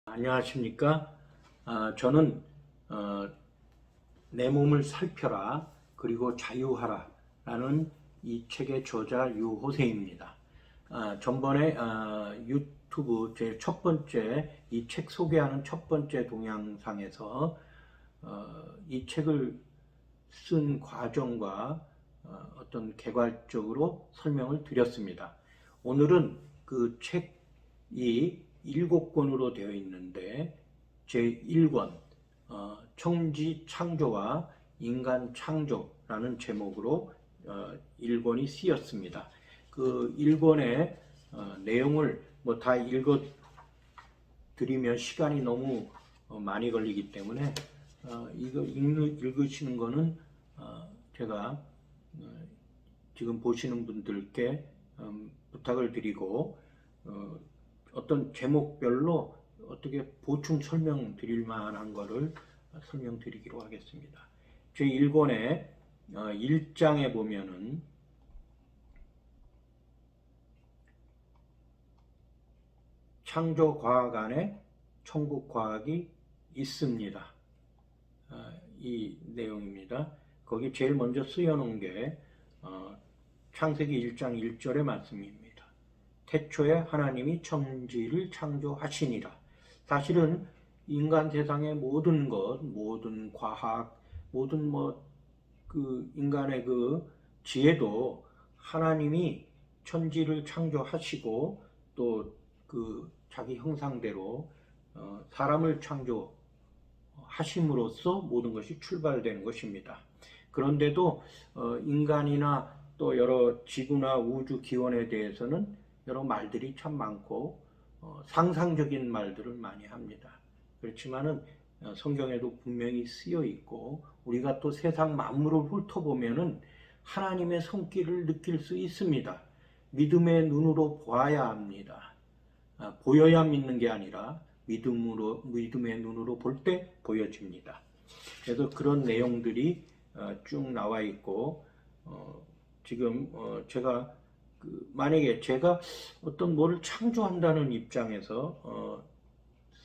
안녕하십니까? 저는 내 몸을 살펴라 그리고 자유하라 라는 이 책의 저자 유호세입니다. 전번에 유튜브 제 첫 번째 이 책 소개하는 첫 번째 동영상에서 이 책을 쓴 과정과 어떤 개괄적으로 설명을 드렸습니다. 오늘은 그 책이 7권으로 되어 있는데 제1권 청지 창조와 인간 창조라는 제목으로 1권이 쓰였습니다. 그 1권의 내용을 다 읽어 드리면 시간이 너무 많이 걸리기 때문에 이거 읽으시는 거는 제가 지금 보시는 분들께 부탁을 드리고 어떤 제목별로 어떻게 보충 설명 드릴 만한 거를 설명드리기로 하겠습니다. 제1권의 1장에 보면은 창조과학 안에 천국과학이 있습니다. 이 내용입니다. 거기 제일 먼저 쓰여놓은 게 창세기 1장 1절의 말씀입니다. 태초에 하나님이 천지를 창조하시니라. 사실은 인간 세상의 모든 것, 모든 과학, 모든 그 인간의 그 지혜도 하나님이 천지를 창조하시고 또 그 자기 형상대로 사람을 창조하심으로써 모든 것이 출발되는 것입니다. 그런데도 인간이나 또 여러 지구나 우주 기원에 대해서는 여러 말들이 참 많고 상상적인 말들을 많이 합니다. 그렇지만은 성경에도 분명히 쓰여 있고 우리가 또 세상 만물을 훑어보면은 하나님의 손길을 느낄 수 있습니다. 믿음의 눈으로 보아야 합니다. 보여야 믿는 게 아니라 믿음의 눈으로 볼 때 보여집니다. 그래서 그런 내용들이 쭉 나와 있고 지금 제가 만약에 제가 어떤 뭐를 창조한다는 입장에서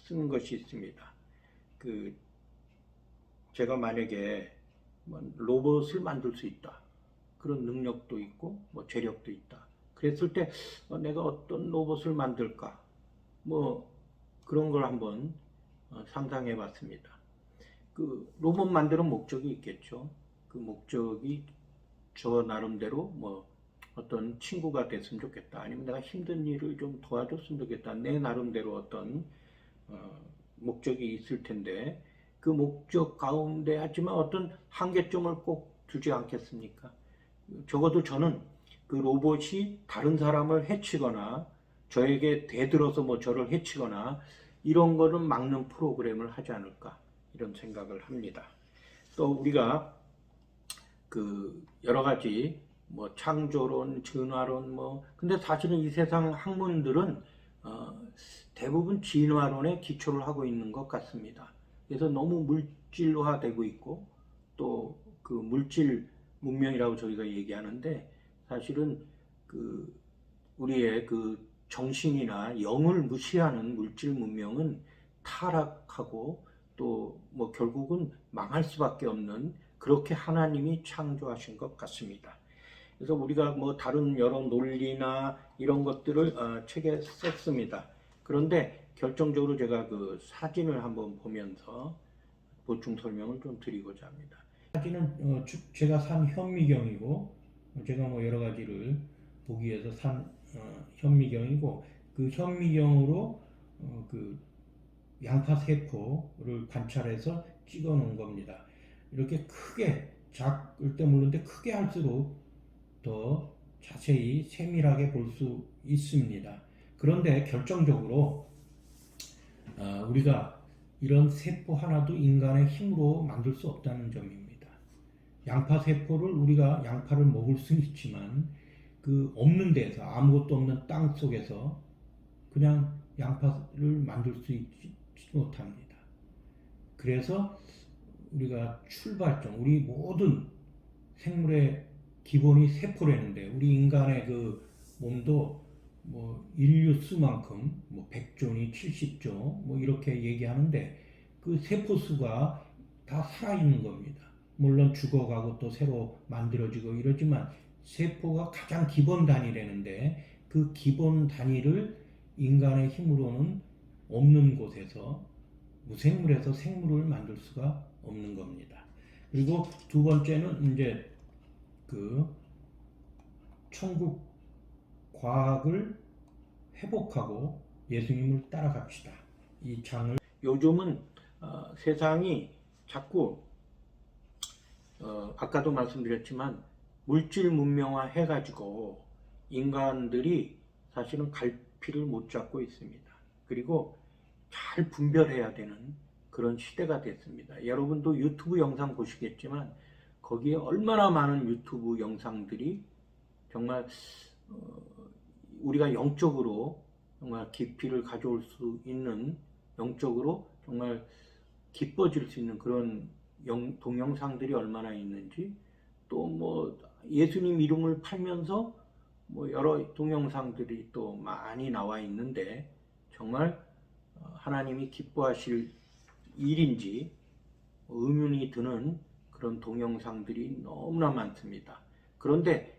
쓴 것이 있습니다. 제가 만약에 로봇을 만들 수 있다. 그런 능력도 있고 재력도 있다. 그랬을 때 내가 어떤 로봇을 만들까? 그런 걸 한번 상상해 봤습니다. 그 로봇 만드는 목적이 있겠죠. 그 목적이 저 나름대로 어떤 친구가 됐으면 좋겠다. 아니면 내가 힘든 일을 좀 도와줬으면 좋겠다. 내 나름대로 어떤 목적이 있을 텐데 그 목적 가운데 하지만 어떤 한계점을 꼭 두지 않겠습니까? 적어도 저는 그 로봇이 다른 사람을 해치거나 저에게 대들어서 저를 해치거나 이런 거는 막는 프로그램을 하지 않을까 이런 생각을 합니다. 또 우리가 그 여러 가지 창조론, 진화론 근데 사실은 이 세상 학문들은 대부분 진화론에 기초를 하고 있는 것 같습니다. 그래서 너무 물질화되고 있고 또 그 물질 문명이라고 저희가 얘기하는데 사실은 그 우리의 그 정신이나 영을 무시하는 물질 문명은 타락하고 또 결국은 망할 수밖에 없는 그렇게 하나님이 창조하신 것 같습니다. 그래서 우리가 다른 여러 논리나 이런 것들을 책에 썼습니다. 그런데 결정적으로 제가 그 사진을 한번 보면서 보충 설명을 좀 드리고자 합니다. 사진은 제가 산 현미경이고 제가 여러 가지를 보기 위해서 산 현미경이고 그 현미경으로 그 양파 세포를 관찰해서 찍어 놓은 겁니다. 이렇게 크게 작을 때 모르는데 크게 할수록 더 자세히 세밀하게 볼 수 있습니다. 그런데 결정적으로 우리가 이런 세포 하나도 인간의 힘으로 만들 수 없다는 점입니다. 양파 세포를 우리가 양파를 먹을 수는 있지만 그 없는 데서 아무것도 없는 땅 속에서 그냥 양파를 만들 수 있지 못합니다. 그래서 우리가 출발점, 우리 모든 생물의 기본이 세포라는데 우리 인간의 그 몸도 뭐 인류 수만큼 뭐 100조니 70조 뭐 이렇게 얘기하는데 그 세포 수가 다 살아있는 겁니다. 물론 죽어가고 또 새로 만들어지고 이러지만 세포가 가장 기본 단위라는데 그 기본 단위를 인간의 힘으로는 없는 곳에서 무생물에서 생물을 만들 수가 없는 겁니다. 그리고 두 번째는 이제 그 천국 과학을 회복하고 예수님을 따라갑시다. 이 장을 요즘은 세상이 자꾸 아까도 말씀드렸지만 물질 문명화 해가지고 인간들이 사실은 갈피를 못 잡고 있습니다. 그리고 잘 분별해야 되는 그런 시대가 됐습니다. 여러분도 유튜브 영상 보시겠지만 거기에 얼마나 많은 유튜브 영상들이 정말 우리가 영적으로 정말 깊이를 가져올 수 있는, 영적으로 정말 기뻐질 수 있는 그런 동영상들이 얼마나 있는지, 또 뭐 예수님 이름을 팔면서 뭐 여러 동영상들이 또 많이 나와 있는데 정말 하나님이 기뻐하실 일인지 의문이 드는 그런 동영상들이 너무나 많습니다. 그런데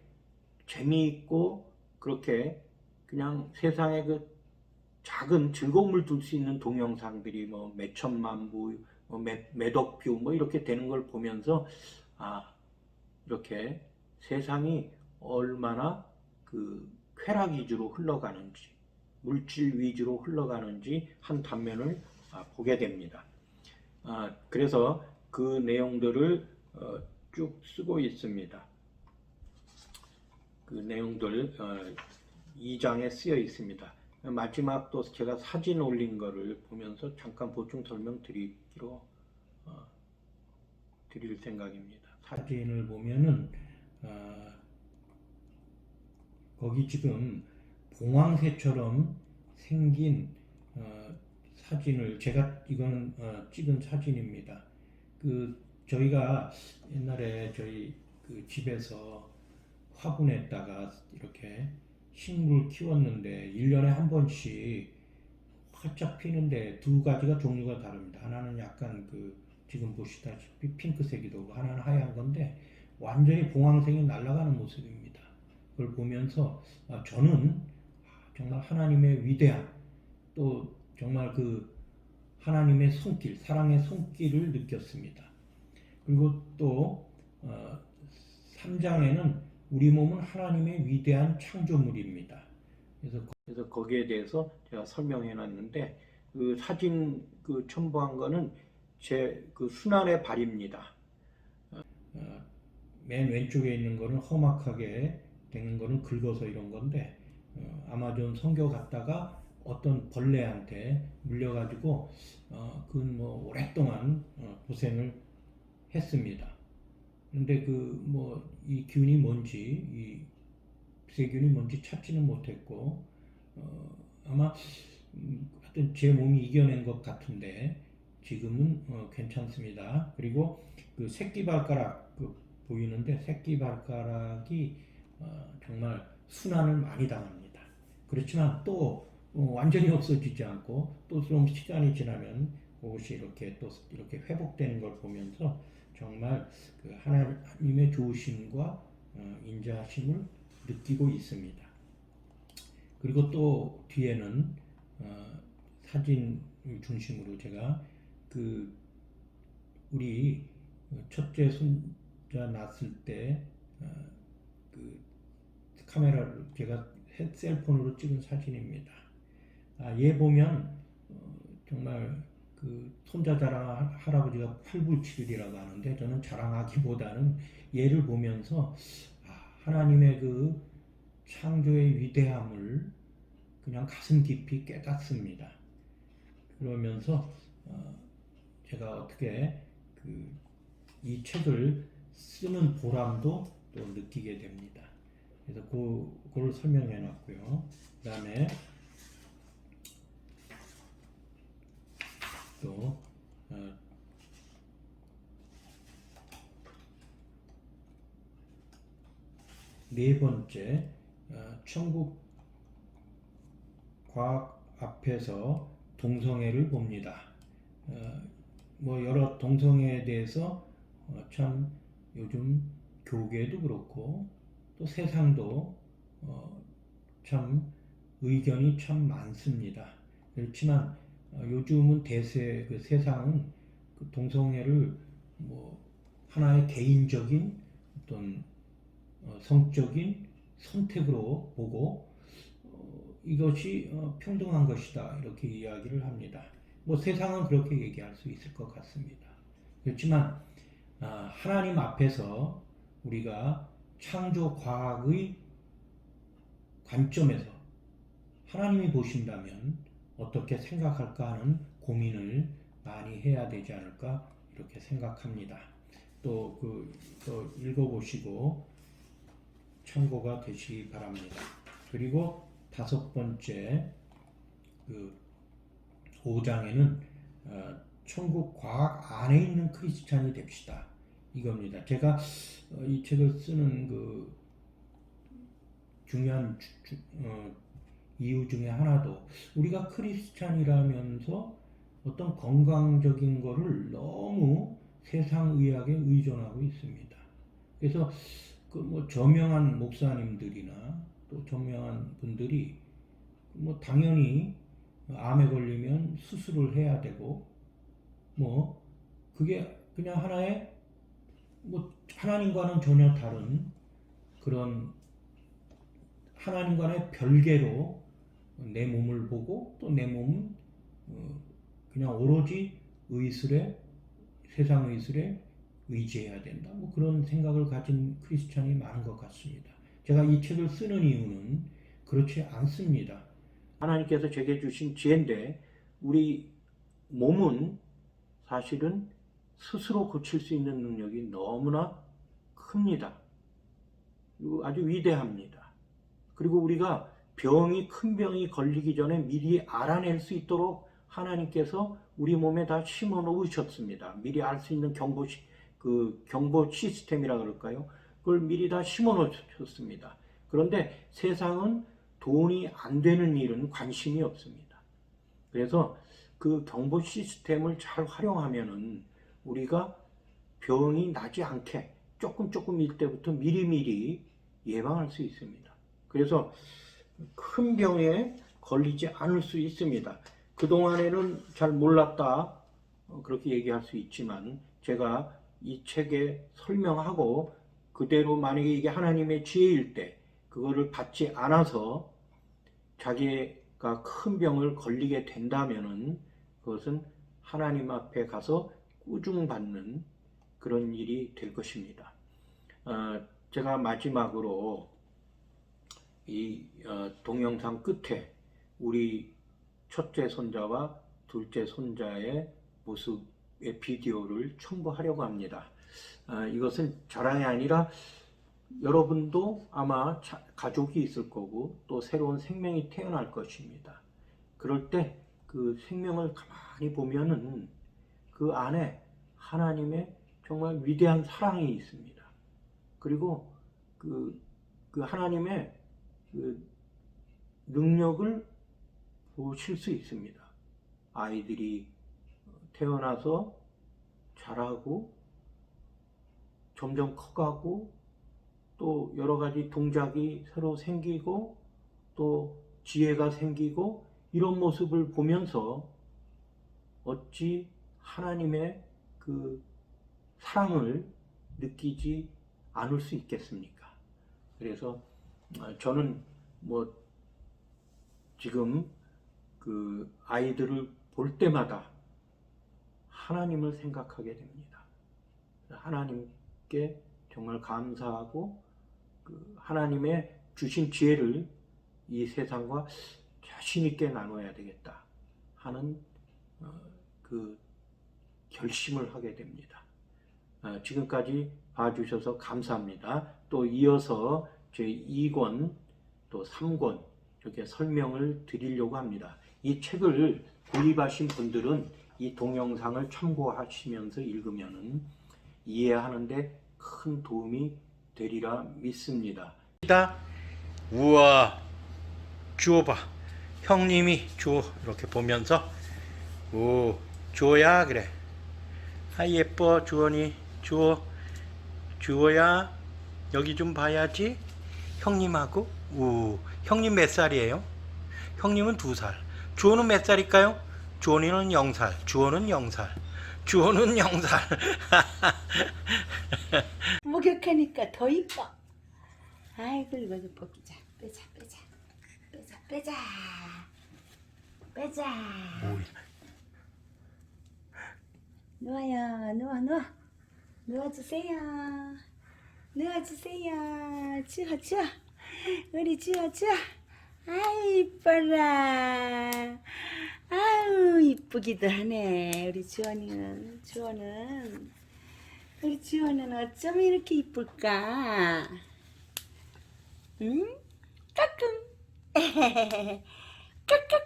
재미있고 그렇게 그냥 세상에 그 작은 즐거움을 줄 수 있는 동영상들이 뭐 몇천만 부, 뭐 몇억 뷰 뭐 이렇게 되는 걸 보면서 이렇게 세상이 얼마나 그 쾌락 위주로 흘러가는지, 물질 위주로 흘러가는지 한 단면을 보게 됩니다. 그래서 그 내용들을 쭉 쓰고 있습니다. 그 내용들 2장에 쓰여 있습니다. 마지막 또 제가 사진 올린 거를 보면서 잠깐 보충 설명 드릴 생각입니다. 사진을 보면은 거기 지금 봉황새처럼 생긴 사진을 제가 이거는 찍은 사진입니다. 그 저희가 옛날에 저희 그 집에서 화분에다가 이렇게 식물 키웠는데 1년에 한 번씩 활짝 피는데 두 가지가 종류가 다릅니다. 하나는 약간 그 지금 보시다시피 핑크색이도 오고 하나는 하얀 건데 완전히 봉황색이 날아가는 모습입니다. 그걸 보면서 저는 정말 하나님의 위대한 또 정말 그 하나님의 손길, 사랑의 손길을 느꼈습니다. 그리고 또 3장에는 우리 몸은 하나님의 위대한 창조물입니다. 그래서 거기에 대해서 제가 설명해 놨는데 그 사진 그 첨부한 거는 제 그 순환의 발입니다. 맨 왼쪽에 있는 거는 험악하게 되는 거는 긁어서 이런 건데 아마존 선교 갔다가 어떤 벌레한테 물려가지고 그건 뭐 오랫동안 고생을 했습니다. 근데 그 뭐 이 균이 뭔지 이 세균이 뭔지 찾지는 못했고 아마 하여튼 제 몸이 이겨낸 것 같은데 지금은 괜찮습니다. 그리고 그 새끼발가락 그 보이는데 새끼발가락이 정말 순환을 많이 당합니다. 그렇지만 또 완전히 없어지지 않고 또 좀 시간이 지나면 그것이 이렇게 또 이렇게 회복되는 걸 보면서 정말 그 하나님의 좋으심과 인자하심을 느끼고 있습니다. 그리고 또 뒤에는 사진 중심으로 제가 그 우리 첫째 손자 낳았을 때 그 카메라를 제가 셀폰으로 찍은 사진입니다. 얘 보면 정말 그 손자 자랑 할아버지가 팔불치들이라고 하는데 저는 자랑하기보다는 얘를 보면서 하나님의 그 창조의 위대함을 그냥 가슴 깊이 깨닫습니다. 그러면서 제가 어떻게 이 책을 쓰는 보람도 또 느끼게 됩니다. 그래서 그걸 설명해 놨고요. 그 다음에 또 네 번째 천국 과학 앞에서 동성애를 봅니다. 뭐 여러 동성애에 대해서 참 요즘 교계도 그렇고 또 세상도 참 의견이 참 많습니다. 그렇지만 요즘은 대세 그 세상은 그 동성애를 뭐 하나의 개인적인 어떤 성적인 선택으로 보고 이것이 평등한 것이다 이렇게 이야기를 합니다. 뭐 세상은 그렇게 얘기할 수 있을 것 같습니다. 그렇지만 하나님 앞에서 우리가 창조 과학의 관점에서 하나님이 보신다면 어떻게 생각할까 하는 고민을 많이 해야 되지 않을까 이렇게 생각합니다. 또 읽어보시고 참고가 되시기 바랍니다. 그리고 5번째 5장에는 천국 과학 안에 있는 크리스찬이 됩시다. 이겁니다. 제가 이 책을 쓰는 그 중요한 이유 중에 하나도 우리가 크리스찬이라면서 어떤 건강적인 거를 너무 세상의학에 의존하고 있습니다. 그래서 그 뭐 저명한 목사님들이나 또 저명한 분들이 뭐 당연히 암에 걸리면 수술을 해야 되고 뭐 그게 그냥 하나의 뭐 하나님과는 전혀 다른 그런 하나님과는 별개로 내 몸을 보고 또 내 몸은 그냥 오로지 의술에 세상 의술에 의지해야 된다. 뭐 그런 생각을 가진 크리스찬이 많은 것 같습니다. 제가 이 책을 쓰는 이유는 그렇지 않습니다. 하나님께서 제게 주신 지혜인데 우리 몸은 사실은 스스로 고칠 수 있는 능력이 너무나 큽니다. 그리고 아주 위대합니다. 그리고 우리가 큰 병이 걸리기 전에 미리 알아낼 수 있도록 하나님께서 우리 몸에 다 심어 놓으셨습니다. 미리 알 수 있는 경보 시스템이라 그럴까요? 그걸 미리 다 심어 놓으셨습니다. 그런데 세상은 돈이 안 되는 일은 관심이 없습니다. 그래서 그 경보 시스템을 잘 활용하면은 우리가 병이 나지 않게 조금일 때부터 미리미리 예방할 수 있습니다. 그래서 큰 병에 걸리지 않을 수 있습니다. 그동안에는 잘 몰랐다 그렇게 얘기할 수 있지만 제가 이 책에 설명하고 그대로 만약에 이게 하나님의 지혜일 때 그거를 받지 않아서 자기가 큰 병을 걸리게 된다면은 그것은 하나님 앞에 가서 꾸중받는 그런 일이 될 것입니다. 제가 마지막으로 이 동영상 끝에 우리 첫째 손자와 둘째 손자의 모습의 비디오를 첨부하려고 합니다. 이것은 자랑이 아니라 여러분도 아마 가족이 있을 거고 또 새로운 생명이 태어날 것입니다. 그럴 때 그 생명을 가만히 보면은 그 안에 하나님의 정말 위대한 사랑이 있습니다. 그리고 그 하나님의 그 능력을 보실 수 있습니다. 아이들이 태어나서 자라고 점점 커가고 또 여러 가지 동작이 새로 생기고 또 지혜가 생기고 이런 모습을 보면서 어찌 하나님의 그 사랑을 느끼지 않을 수 있겠습니까? 그래서 저는 뭐 지금 그 아이들을 볼 때마다 하나님을 생각하게 됩니다. 하나님께 정말 감사하고 그 하나님의 주신 지혜를 이 세상과 자신 있게 나눠야 되겠다 하는 그 결심을 하게 됩니다. 지금까지 봐주셔서 감사합니다. 또 이어서 제 2권 또 3권 이렇게 설명을 드리려고 합니다. 이 책을 구입하신 분들은 이 동영상을 참고하시면서 읽으면 이해하는데 큰 도움이 되리라 믿습니다. 우와, 주워봐. 형님이 주호 이렇게 보면서 오 주호야 그래. 아 예뻐 주원이. 주호야 여기 좀 봐야지. 형님하고 우 형님 몇 살이에요? 형님은 2살. 주호는 몇 살일까요? 주원이는 0살. 주호는 0살. 주호는 0살. 목욕하니까 더 이뻐. 아이고 이거 좀 벗기자. 빼자. 누워요. 누워주세요. 주워. 우리 주워. 아이 이뻐라. 아유 이쁘기도 하네. 우리 주원은 우리 주원은 어쩜 이렇게 이쁠까? 응? 까꿍. 까꿍.